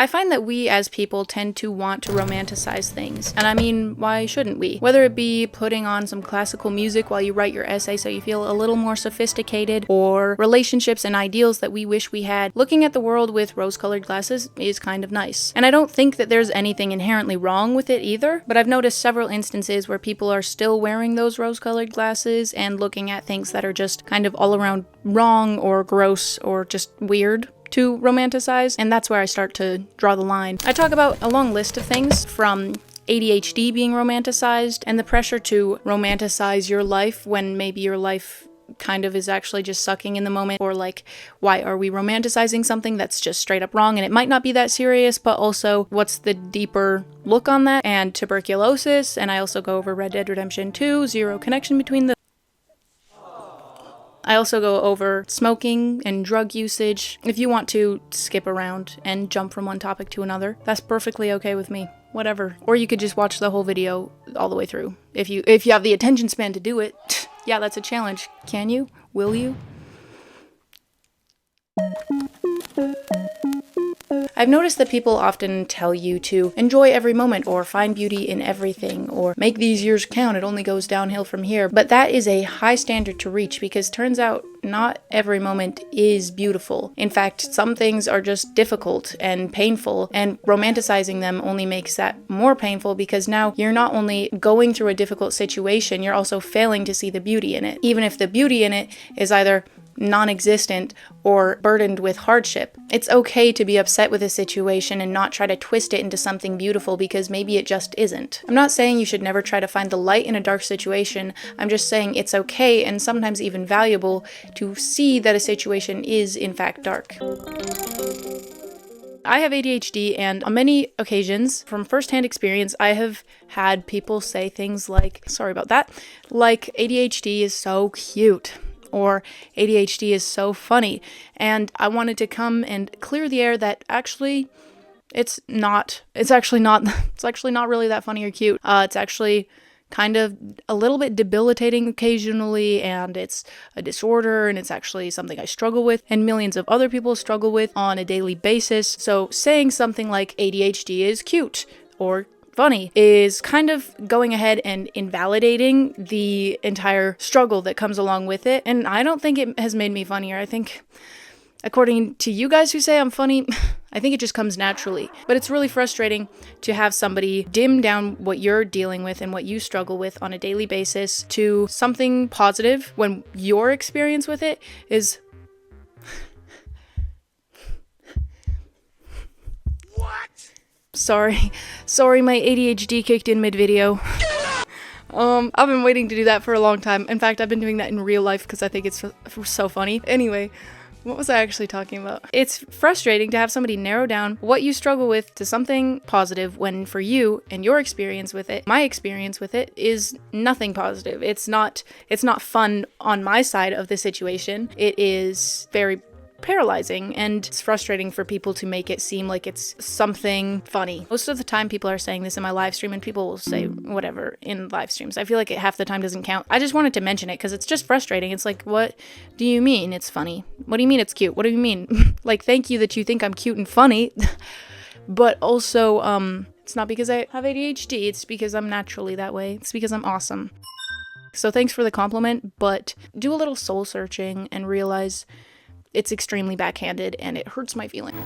I find that we as people tend to want to romanticize things. And I mean, why shouldn't we? Whether it be putting on some classical music while you write your essay so you feel a little more sophisticated, or relationships and ideals that we wish we had, looking at the world with rose-colored glasses is kind of nice. And I don't think that there's anything inherently wrong with it either, but I've noticed several instances where people are still wearing those rose-colored glasses and looking at things that are just kind of all around wrong or gross or just weird to romanticize, and that's where I start to draw the line. I talk about a long list of things, from ADHD being romanticized and the pressure to romanticize your life when maybe your life kind of is actually just sucking in the moment, or like, why are we romanticizing something that's just straight up wrong and it might not be that serious, but also what's the deeper look on that, and tuberculosis. And I also go over Red Dead Redemption 2, zero connection between the I also go over smoking and drug usage. If you want to skip around and jump from one topic to another, that's perfectly okay with me. Whatever. Or you could just watch the whole video all the way through. If you have the attention span to do it. Yeah, that's a challenge. Can you? Will you? I've noticed that people often tell you to enjoy every moment, or find beauty in everything, or make these years count, it only goes downhill from here. But that is a high standard to reach, because turns out not every moment is beautiful. In fact, some things are just difficult and painful, and romanticizing them only makes that more painful, because now you're not only going through a difficult situation, you're also failing to see the beauty in it, even if the beauty in it is either non-existent or burdened with hardship. It's okay to be upset with a situation and not try to twist it into something beautiful, because maybe it just isn't. I'm not saying you should never try to find the light in a dark situation. I'm just saying it's okay, and sometimes even valuable, to see that a situation is in fact dark. I have ADHD, and on many occasions, from firsthand experience, I have had people say things like, sorry about that, like ADHD is so cute, or ADHD is so funny. And I wanted to come and clear the air that actually it's actually not really that funny or cute. It's actually kind of a little bit debilitating occasionally, and it's a disorder, and it's actually something I struggle with and millions of other people struggle with on a daily basis. So saying something like ADHD is cute or funny is kind of going ahead and invalidating the entire struggle that comes along with it. And I don't think it has made me funnier. I think, according to you guys who say I'm funny, I think it just comes naturally. But it's really frustrating to have somebody dim down what you're dealing with and what you struggle with on a daily basis to something positive when your experience with it is Sorry, my ADHD kicked in mid-video. I've been waiting to do that for a long time. In fact, I've been doing that in real life because I think it's so funny. Anyway, what was I actually talking about? It's frustrating to have somebody narrow down what you struggle with to something positive, when for you and your experience with it, my experience with it is nothing positive. It's not fun on my side of the situation. It is very paralyzing, and it's frustrating for people to make it seem like it's something funny. Most of the time people are saying this in my live stream, and people will say whatever in live streams. I feel like it half the time doesn't count. I just wanted to mention it because it's just frustrating. It's like, what do you mean it's funny? What do you mean it's cute? What do you mean? Like, thank you that you think I'm cute and funny, but also it's not because I have ADHD, it's because I'm naturally that way. It's because I'm awesome. So thanks for the compliment, but do a little soul searching and realize it's extremely backhanded, and it hurts my feelings.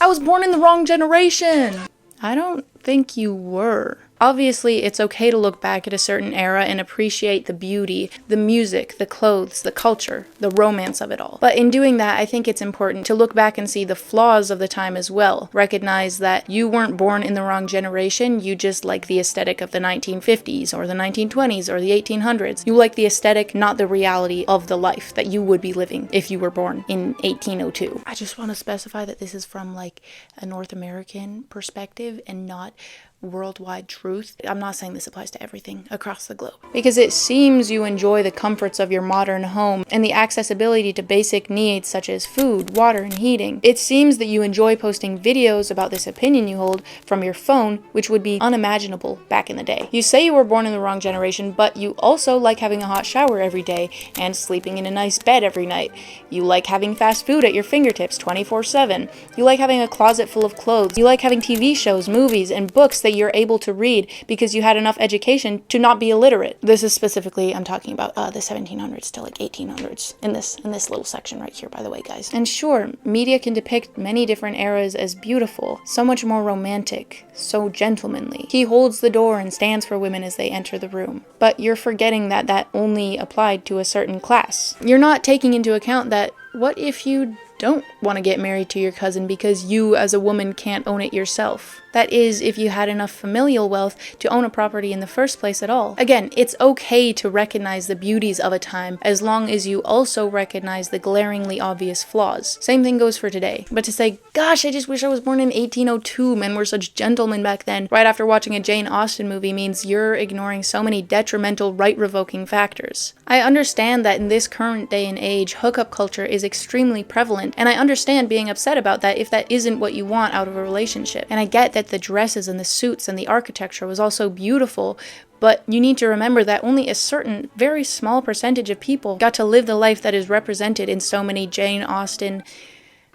I was born in the wrong generation! I don't think you were. Obviously, it's okay to look back at a certain era and appreciate the beauty, the music, the clothes, the culture, the romance of it all. But in doing that, I think it's important to look back and see the flaws of the time as well. Recognize that you weren't born in the wrong generation, you just like the aesthetic of the 1950s or the 1920s or the 1800s. You like the aesthetic, not the reality of the life that you would be living if you were born in 1802. I just want to specify that this is from like a North American perspective and not worldwide truth. I'm not saying this applies to everything across the globe. Because it seems you enjoy the comforts of your modern home and the accessibility to basic needs such as food, water, and heating. It seems that you enjoy posting videos about this opinion you hold from your phone, which would be unimaginable back in the day. You say you were born in the wrong generation, but you also like having a hot shower every day and sleeping in a nice bed every night. You like having fast food at your fingertips 24/7. You like having a closet full of clothes. You like having TV shows, movies, and books that you're able to read because you had enough education to not be illiterate. This is specifically, I'm talking about the 1700s to like 1800s in this little section right here, by the way, guys. And sure, media can depict many different eras as beautiful, so much more romantic, so gentlemanly. He holds the door and stands for women as they enter the room. But you're forgetting that that only applied to a certain class. You're not taking into account that what if you don't want to get married to your cousin because you as a woman can't own it yourself? That is, if you had enough familial wealth to own a property in the first place at all. Again, it's okay to recognize the beauties of a time as long as you also recognize the glaringly obvious flaws. Same thing goes for today. But to say, gosh, I just wish I was born in 1802, men were such gentlemen back then, right after watching a Jane Austen movie means you're ignoring so many detrimental right-revoking factors. I understand that in this current day and age, hookup culture is extremely prevalent, and I understand being upset about that if that isn't what you want out of a relationship. And I get that the dresses and the suits and the architecture was also beautiful, but you need to remember that only a certain, very small percentage of people got to live the life that is represented in so many Jane Austen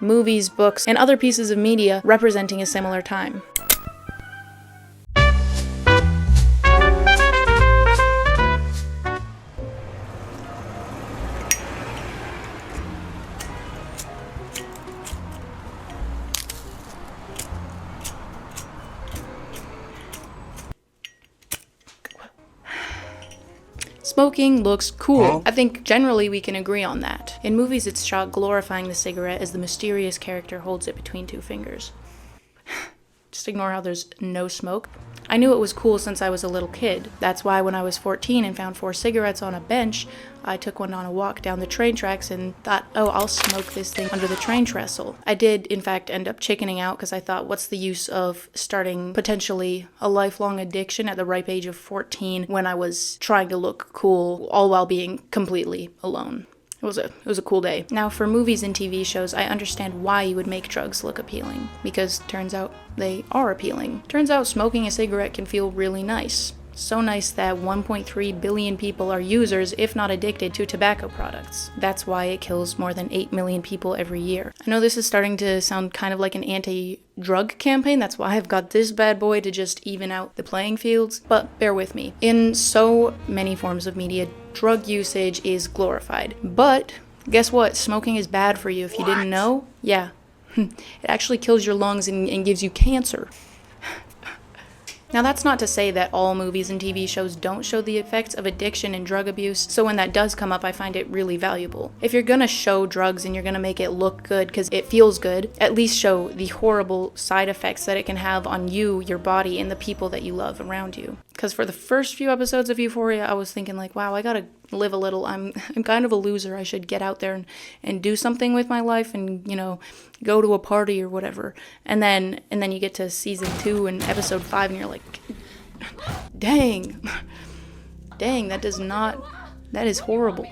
movies, books, and other pieces of media representing a similar time. Smoking looks cool. I think generally we can agree on that. In movies, it's shot glorifying the cigarette as the mysterious character holds it between two fingers. Just ignore how there's no smoke. I knew it was cool since I was a little kid. That's why when I was 14 and found 4 cigarettes on a bench, I took one on a walk down the train tracks and thought, oh, I'll smoke this thing under the train trestle. I did, in fact, end up chickening out because I thought, what's the use of starting potentially a lifelong addiction at the ripe age of 14 when I was trying to look cool, all while being completely alone. It was a cool day. Now, for movies and TV shows, I understand why you would make drugs look appealing, because turns out they are appealing. Turns out smoking a cigarette can feel really nice. So nice that 1.3 billion people are users, if not addicted, to tobacco products. That's why it kills more than 8 million people every year. I know this is starting to sound kind of like an anti-drug campaign. That's why I've got this bad boy to just even out the playing fields. But bear with me. In so many forms of media, drug usage is glorified. But guess what? Smoking is bad for you if you didn't know. Yeah. It actually kills your lungs and gives you cancer. Now, that's not to say that all movies and TV shows don't show the effects of addiction and drug abuse, so when that does come up, I find it really valuable. If you're gonna show drugs and you're gonna make it look good because it feels good, at least show the horrible side effects that it can have on you, your body, and the people that you love around you. Because for the first few episodes of Euphoria, I was thinking like, wow, I gotta live a little. I'm kind of a loser. I should get out there and do something with my life and, go to a party or whatever. And then you get to season 2 and episode 5 and you're like, dang, that is horrible.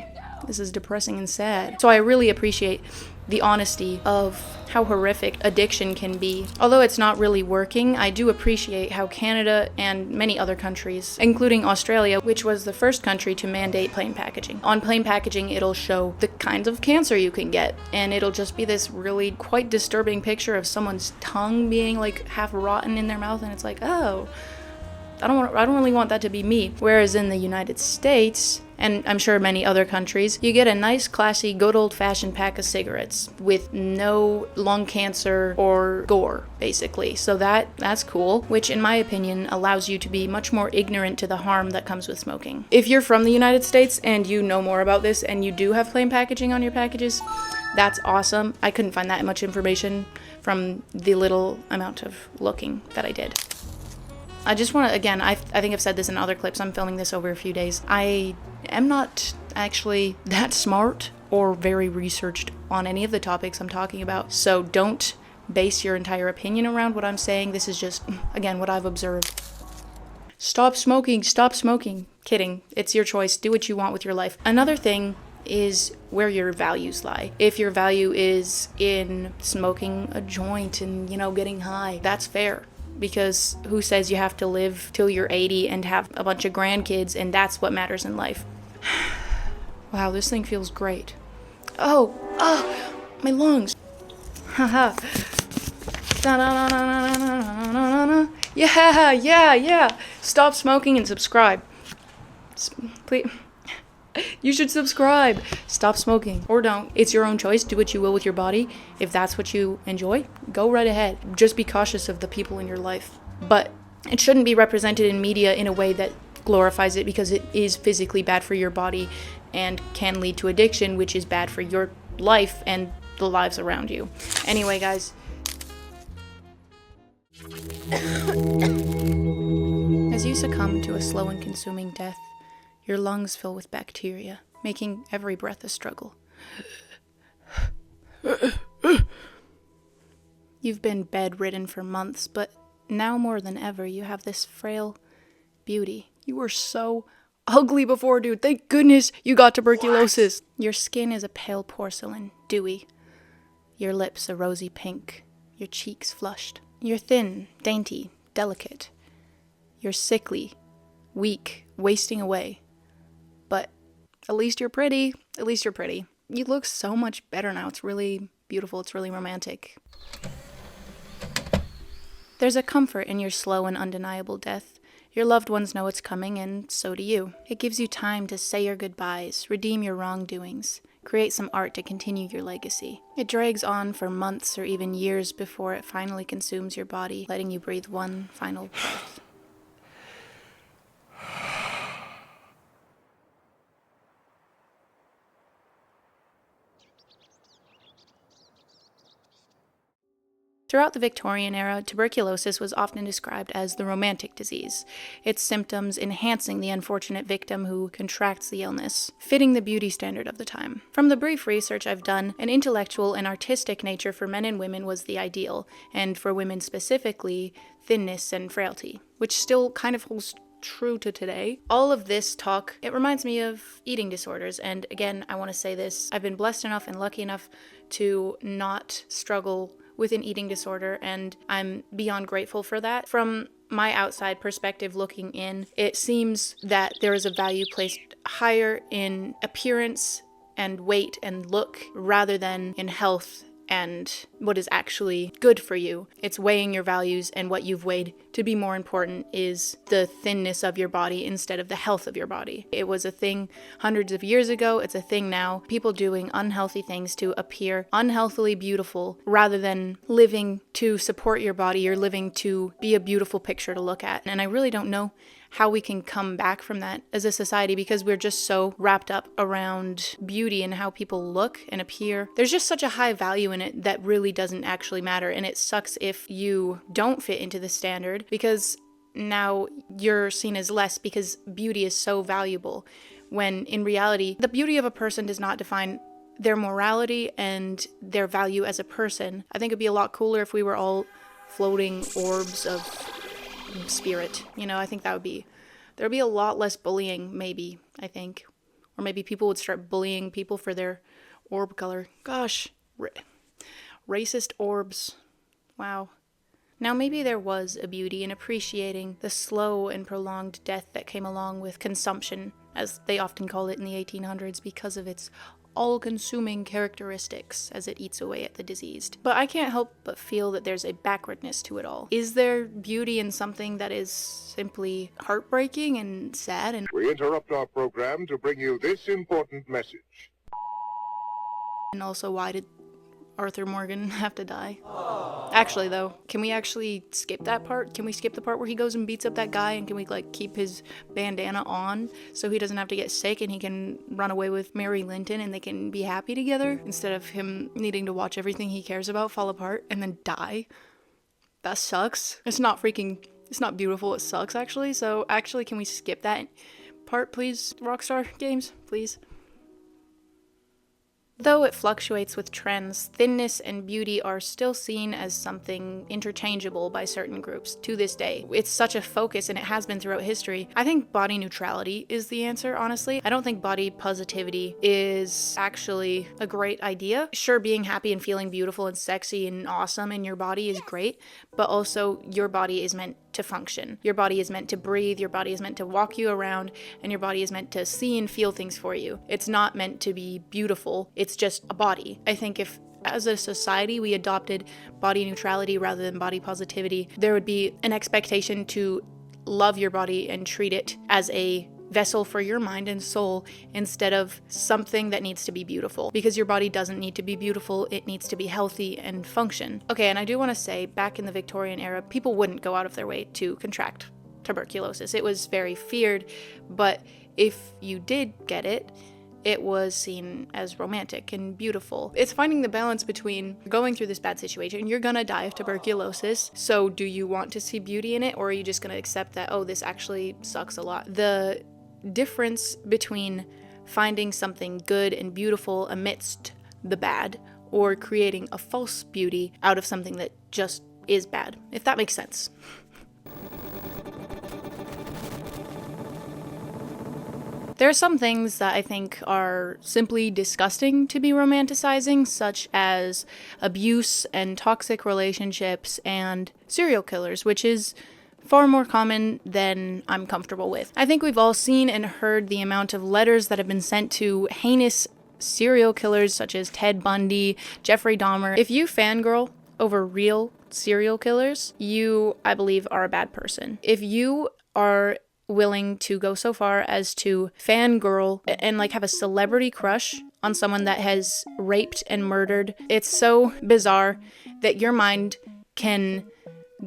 This is depressing and sad. So I really appreciate the honesty of how horrific addiction can be. Although it's not really working, I do appreciate how Canada and many other countries, including Australia, which was the first country to mandate plain packaging. On plain packaging, it'll show the kinds of cancer you can get, and it'll just be this really quite disturbing picture of someone's tongue being like half rotten in their mouth, and it's like, oh, I don't really want that to be me. Whereas in the United States, and I'm sure many other countries, you get a nice, classy, good old-fashioned pack of cigarettes with no lung cancer or gore, basically. So that's cool, which in my opinion allows you to be much more ignorant to the harm that comes with smoking. If you're from the United States and you know more about this and you do have plain packaging on your packages, that's awesome. I couldn't find that much information from the little amount of looking that I did. I just want to, again, I think I've said this in other clips, I'm filming this over a few days. I am not actually that smart or very researched on any of the topics I'm talking about, so don't base your entire opinion around what I'm saying. This is just, again, what I've observed. Stop smoking, stop smoking. Kidding. It's your choice. Do what you want with your life. Another thing is where your values lie. If your value is in smoking a joint and, getting high, that's fair. Because who says you have to live till you're 80 and have a bunch of grandkids and that's what matters in life? Wow, this thing feels great. Oh, my lungs. Haha. Yeah. Stop smoking and subscribe. Please. You should subscribe. Stop smoking. Or don't. It's your own choice. Do what you will with your body. If that's what you enjoy, go right ahead. Just be cautious of the people in your life. But it shouldn't be represented in media in a way that glorifies it, because it is physically bad for your body and can lead to addiction, which is bad for your life and the lives around you. Anyway, guys. As you succumb to a slow and consuming death, your lungs fill with bacteria, making every breath a struggle. You've been bedridden for months, but now more than ever, you have this frail beauty. You were so ugly before, dude. Thank goodness you got tuberculosis. What? Your skin is a pale porcelain, dewy. Your lips a rosy pink. Your cheeks flushed. You're thin, dainty, delicate. You're sickly, weak, wasting away. But at least you're pretty. At least you're pretty. You look so much better now. It's really beautiful. It's really romantic. There's a comfort in your slow and undeniable death. Your loved ones know it's coming, and so do you. It gives you time to say your goodbyes, redeem your wrongdoings, create some art to continue your legacy. It drags on for months or even years before it finally consumes your body, letting you breathe one final breath. Throughout the Victorian era, tuberculosis was often described as the romantic disease, its symptoms enhancing the unfortunate victim who contracts the illness, fitting the beauty standard of the time. From the brief research I've done, an intellectual and artistic nature for men and women was the ideal, and for women specifically, thinness and frailty, which still kind of holds true to today. All of this talk, it reminds me of eating disorders, and again, I want to say this, I've been blessed enough and lucky enough to not struggle with an eating disorder, and I'm beyond grateful for that. From my outside perspective looking in, it seems that there is a value placed higher in appearance and weight and look rather than in health and what is actually good for you. It's weighing your values, and what you've weighed to be more important is the thinness of your body instead of the health of your body. It was a thing hundreds of years ago. It's a thing now. People doing unhealthy things to appear unhealthily beautiful rather than living to support your body. You're living to be a beautiful picture to look at. And I really don't know how we can come back from that as a society, because we're just so wrapped up around beauty and how people look and appear. There's just such a high value in it that really doesn't actually matter, and it sucks if you don't fit into the standard, because now you're seen as less because beauty is so valuable, when in reality, the beauty of a person does not define their morality and their value as a person. I think it'd be a lot cooler if we were all floating orbs of spirit. I think there'd be a lot less bullying, maybe, I think. Or maybe people would start bullying people for their orb color. Gosh, racist orbs. Wow. Now maybe there was a beauty in appreciating the slow and prolonged death that came along with consumption, as they often call it in the 1800s, because of its all-consuming characteristics as it eats away at the diseased. But I can't help but feel that there's a backwardness to it all. Is there beauty in something that is simply heartbreaking and sad? And we interrupt our program to bring you this important message. And also, why did Arthur Morgan have to die? Actually, though, can we actually skip that part? Can we skip the part where he goes and beats up that guy, and can we, keep his bandana on so he doesn't have to get sick and he can run away with Mary Linton and they can be happy together instead of him needing to watch everything he cares about fall apart and then die? That sucks. It's not beautiful, it sucks, actually. So, actually, can we skip that part, please, Rockstar Games? Please? Though it fluctuates with trends, thinness and beauty are still seen as something interchangeable by certain groups to this day. It's such a focus, and it has been throughout history. I think body neutrality is the answer, honestly. I don't think body positivity is actually a great idea. Sure, being happy and feeling beautiful and sexy and awesome in your body is great, but also your body is meant to function. Your body is meant to breathe, your body is meant to walk you around, and your body is meant to see and feel things for you. It's not meant to be beautiful, it's just a body. I think if as a society we adopted body neutrality rather than body positivity, there would be an expectation to love your body and treat it as a vessel for your mind and soul instead of something that needs to be beautiful, because your body doesn't need to be beautiful, it needs to be healthy and function. Okay, and I do want to say, back in the Victorian era, people wouldn't go out of their way to contract tuberculosis. It was very feared, but if you did get it, it was seen as romantic and beautiful. It's finding the balance between going through this bad situation, you're gonna die of tuberculosis, so do you want to see beauty in it, or are you just gonna accept that, oh, this actually sucks a lot? The difference between finding something good and beautiful amidst the bad, or creating a false beauty out of something that just is bad, if that makes sense. There are some things that I think are simply disgusting to be romanticizing, such as abuse and toxic relationships and serial killers, which is far more common than I'm comfortable with. I think we've all seen and heard the amount of letters that have been sent to heinous serial killers such as Ted Bundy, Jeffrey Dahmer. If you fangirl over real serial killers, you, I believe, are a bad person. If you are willing to go so far as to fangirl and like have a celebrity crush on someone that has raped and murdered, it's so bizarre that your mind can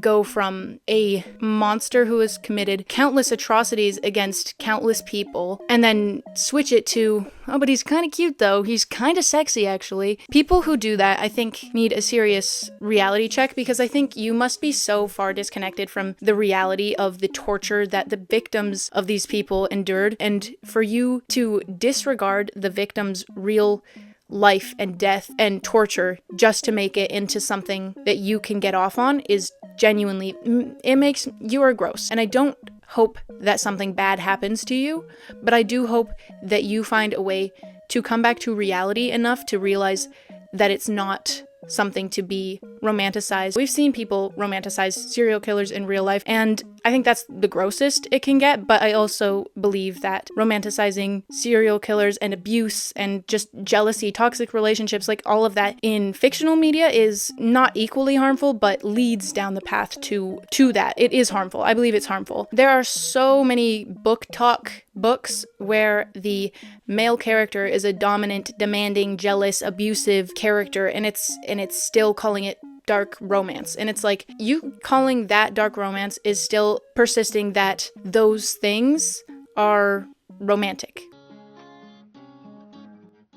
go from a monster who has committed countless atrocities against countless people and then switch it to, oh, but he's kind of cute though, he's kind of sexy actually. People who do that, I think, need a serious reality check, because I think you must be so far disconnected from the reality of the torture that the victims of these people endured, and for you to disregard the victims' real life and death and torture just to make it into something that you can get off on is genuinely, it makes you are gross. And I don't hope that something bad happens to you, but I do hope that you find a way to come back to reality enough to realize that it's not something to be romanticized. We've seen people romanticize serial killers in real life, and I think that's the grossest it can get, but I also believe that romanticizing serial killers and abuse and just jealousy, toxic relationships, like all of that in fictional media is not equally harmful, but leads down the path to that. It is harmful. I believe it's harmful. There are so many book talk books where the male character is a dominant, demanding, jealous, abusive character, and it's still calling it dark romance. And it's like, you calling that dark romance is still persisting that those things are romantic.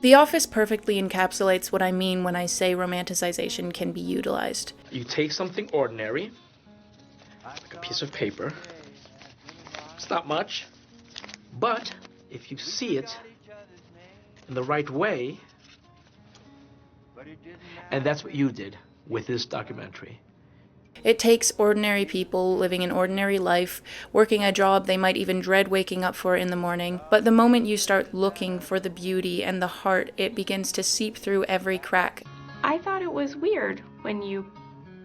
The Office perfectly encapsulates what I mean when I say romanticization can be utilized. You take something ordinary, like a piece of paper. It's not much, but if you see it in the right way, and that's what you did with this documentary. It takes ordinary people living an ordinary life, working a job they might even dread waking up for in the morning, but the moment you start looking for the beauty and the heart, it begins to seep through every crack. I thought it was weird when you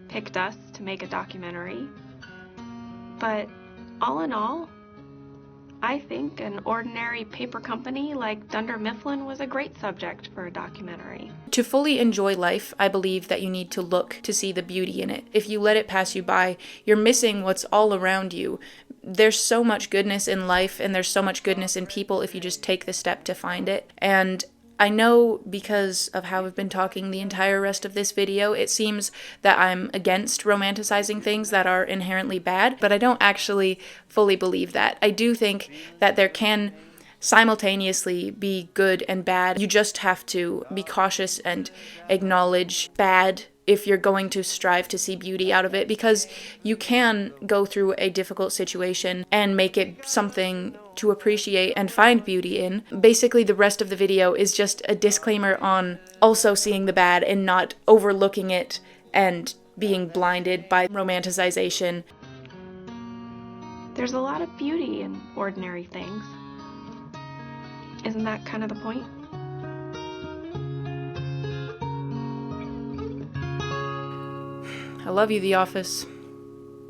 picked us to make a documentary, but all in all, I think an ordinary paper company like Dunder Mifflin was a great subject for a documentary. To fully enjoy life, I believe that you need to look to see the beauty in it. If you let it pass you by, you're missing what's all around you. There's so much goodness in life, and there's so much goodness in people if you just take the step to find it. And I know, because of how I've been talking the entire rest of this video, it seems that I'm against romanticizing things that are inherently bad, but I don't actually fully believe that. I do think that there can simultaneously be good and bad. You just have to be cautious and acknowledge bad if you're going to strive to see beauty out of it, because you can go through a difficult situation and make it something to appreciate and find beauty in. Basically, the rest of the video is just a disclaimer on also seeing the bad and not overlooking it and being blinded by romanticization. There's a lot of beauty in ordinary things. Isn't that kind of the point? I love you, The Office.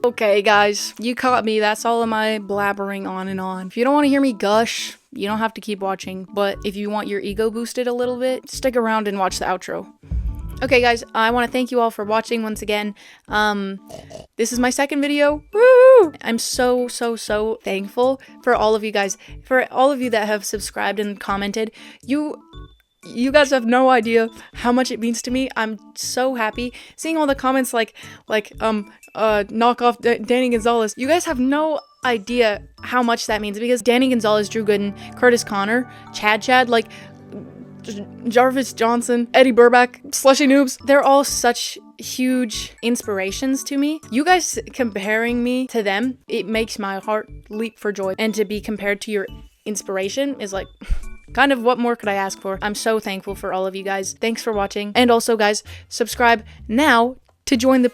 Okay, guys, you caught me. That's all of my blabbering on and on. If you don't want to hear me gush, you don't have to keep watching. But if you want your ego boosted a little bit, stick around and watch the outro. Okay, guys, I want to thank you all for watching once again. This is my second video. Woo! I'm so thankful for all of you guys. For all of you that have subscribed and commented. You guys have no idea how much it means to me. I'm so happy seeing all the comments like knock off Danny Gonzalez. You guys have no idea how much that means, because Danny Gonzalez, Drew Gooden, Curtis Connor, Chad, like Jarvis Johnson, Eddie Burback, Slushy Noobs, they're all such huge inspirations to me. You guys comparing me to them, it makes my heart leap for joy. And to be compared to your inspiration is like, kind of, what more could I ask for? I'm so thankful for all of you guys. Thanks for watching. And also, guys, subscribe now to join the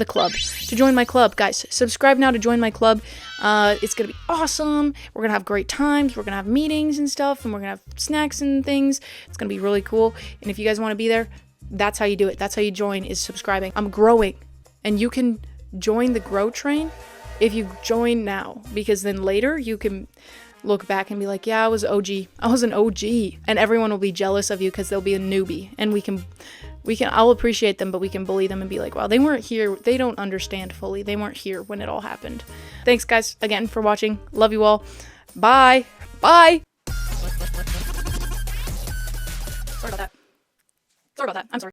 club. To join my club, guys. Subscribe now to join my club. It's gonna be awesome. We're gonna have great times. We're gonna have meetings and stuff, and we're gonna have snacks and things. It's gonna be really cool. And if you guys want to be there, that's how you do it. That's how you join, is subscribing. I'm growing, and you can join the grow train if you join now, because then later you can look back and be like, yeah, I was an OG, and everyone will be jealous of you because they'll be a newbie, and I'll appreciate them, but we can bully them and be like, wow, they weren't here, they don't understand fully, they weren't here when it all happened. Thanks, guys, again, for watching. Love you all. Bye. Sorry about that. I'm sorry.